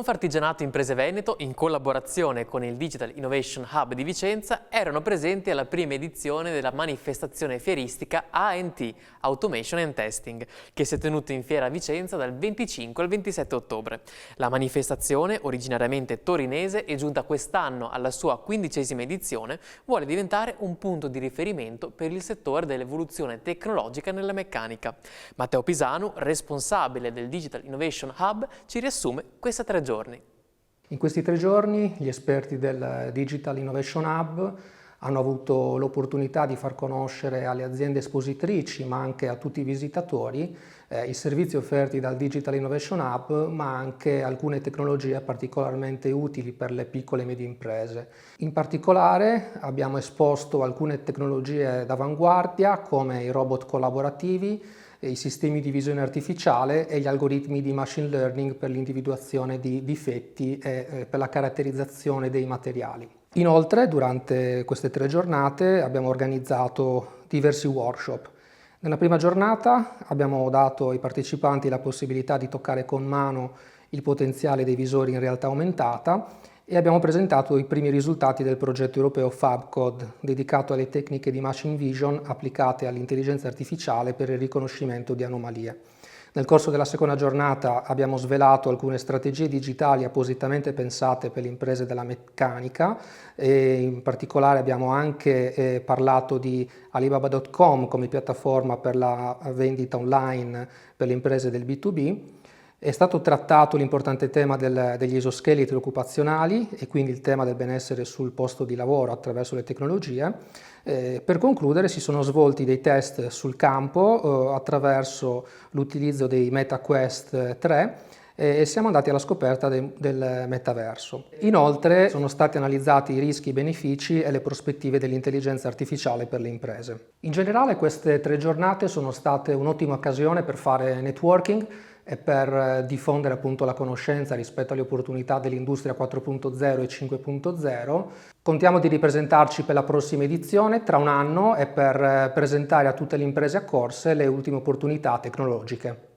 Confartigianato Imprese Veneto, in collaborazione con il Digital Innovation Hub di Vicenza, erano presenti alla prima edizione della manifestazione fieristica ANT, Automation and Testing, che si è tenuta in fiera a Vicenza dal 25 al 27 ottobre. La manifestazione, originariamente torinese e giunta quest'anno alla sua 15ª edizione, vuole diventare un punto di riferimento per il settore dell'evoluzione tecnologica nella meccanica. Matteo Pisanu, responsabile del Digital Innovation Hub, ci riassume questa 3 giorni. In questi 3 giorni gli esperti del Digital Innovation Hub hanno avuto l'opportunità di far conoscere alle aziende espositrici, ma anche a tutti i visitatori, i servizi offerti dal Digital Innovation Hub, ma anche alcune tecnologie particolarmente utili per le piccole e medie imprese. In particolare abbiamo esposto alcune tecnologie d'avanguardia come i robot collaborativi, i sistemi di visione artificiale e gli algoritmi di machine learning per l'individuazione di difetti e per la caratterizzazione dei materiali. Inoltre, durante queste 3 giornate abbiamo organizzato diversi workshop. Nella prima giornata abbiamo dato ai partecipanti la possibilità di toccare con mano il potenziale dei visori in realtà aumentata e abbiamo presentato i primi risultati del progetto europeo FabCode, dedicato alle tecniche di machine vision applicate all'intelligenza artificiale per il riconoscimento di anomalie. Nel corso della seconda giornata abbiamo svelato alcune strategie digitali appositamente pensate per le imprese della meccanica e in particolare abbiamo anche parlato di Alibaba.com come piattaforma per la vendita online per le imprese del B2B. È stato trattato l'importante tema degli esoscheletri occupazionali e quindi il tema del benessere sul posto di lavoro attraverso le tecnologie. Per concludere si sono svolti dei test sul campo attraverso l'utilizzo dei MetaQuest 3 e siamo andati alla scoperta del metaverso. Inoltre sono stati analizzati i rischi, i benefici e le prospettive dell'intelligenza artificiale per le imprese. In generale queste 3 giornate sono state un'ottima occasione per fare networking e per diffondere appunto la conoscenza rispetto alle opportunità dell'industria 4.0 e 5.0. Contiamo di ripresentarci per la prossima edizione tra un anno e per presentare a tutte le imprese accorse le ultime opportunità tecnologiche.